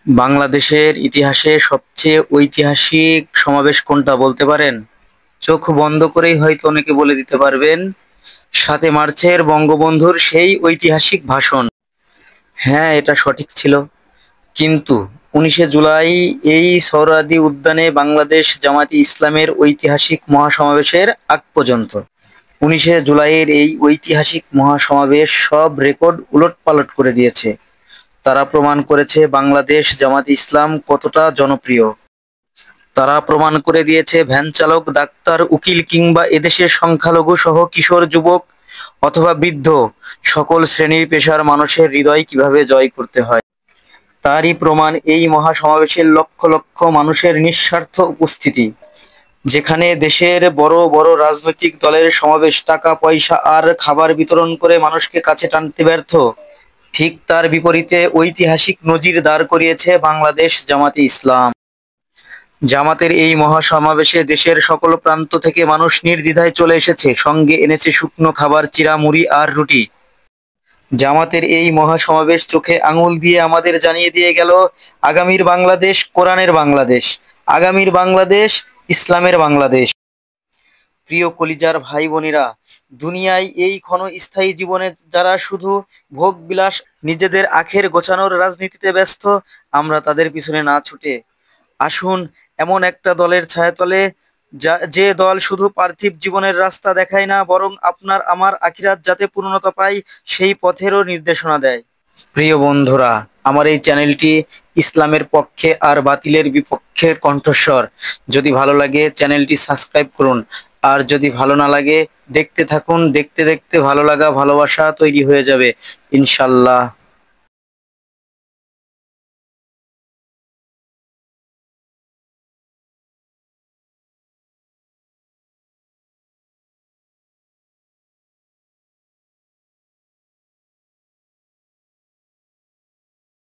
বাংলাদেশের ইতিহাসে সবচেয়ে ঐতিহাসিক সমাবেশ কোনটা বলতে পারেন? চোখ বন্ধ করেই হয়তো অনেকে বলে দিতে পারবেন, ৭ই মার্চের বঙ্গবন্ধুর সেই ঐতিহাসিক ভাষণ। হ্যাঁ, এটা সঠিক ছিল। কিন্তু ১৯শে জুলাই এই সোহরাওয়ার্দী উদ্যানে বাংলাদেশ জামায়াতে ইসলামের ঐতিহাসিক মহাসমাবেশের আগ পর্যন্ত ১৯শে জুলাইয়ের এই ঐতিহাসিক মহাসমাবেশ সব রেকর্ড উলটপালট করে দিয়েছে। তারা প্রমাণ করেছে বাংলাদেশ জামায়াতে ইসলাম কতটা জনপ্রিয়। তারা প্রমাণ করে দিয়েছে ভ্যান চালক, ডাক্তার, উকিল কিংবা এদেশের সংখ্যালঘু সহ কিশোর, যুবক অথবা বৃদ্ধ সকল শ্রেণীর পেশার মানুষের হৃদয় কিভাবে জয় করতে হয়। তারই প্রমাণ এই মহাসমাবেশের লক্ষ লক্ষ মানুষের নিঃস্বার্থ উপস্থিতি। যেখানে দেশের বড় বড় রাজনৈতিক দলের সমাবেশ টাকা পয়সা আর খাবার বিতরণ করে মানুষকে কাছে টানতে ব্যর্থ, ঠিক তার বিপরীতে ঐতিহাসিক নজির দাঁড় করিয়েছে বাংলাদেশ জামাতে ইসলাম। জামাতের এই মহাসমাবেশে দেশের সকল প্রান্ত থেকে মানুষ নির্দ্বিধায় চলে এসেছে, সঙ্গে এনেছে শুকনো খাবার, চিড়া, মুড়ি আর রুটি। জামাতের এই মহাসমাবেশ চোখে আঙুল দিয়ে আমাদের জানিয়ে দিয়ে গেল, আগামীর বাংলাদেশ কোরআনের বাংলাদেশ, আগামীর বাংলাদেশ ইসলামের বাংলাদেশ। প্রিয় কলিজার ভাই বোনেরা, দুনিয়ায় এই ক্ষণস্থায়ী জীবনে যারা শুধু ভোগ বিলাস, নিজেদের আখের গোছানোর রাজনীতিতে ব্যস্ত, আমরা তাদের পিছনে না ছুটে আসুন এমন একটা দলের ছায়াতলে, যে দল শুধু পার্থিব জীবনের রাস্তা দেখায় না, বরং আপনার আমার আখিরাত যাতে পূর্ণতা পায় সেই পথেরও নির্দেশনা দেয়। প্রিয় বন্ধুরা, আমার এই চ্যানেলটি ইসলামের পক্ষে আর বাতিলের বিপক্ষের কণ্ঠস্বর। যদি ভালো লাগে চ্যানেলটি সাবস্ক্রাইব করুন, আর যদি ভালো না লাগে দেখতে থাকুন, দেখতে দেখতে ভালো লাগা ভালোবাসা তৈরি হয়ে যাবে ইনশাল্লাহ।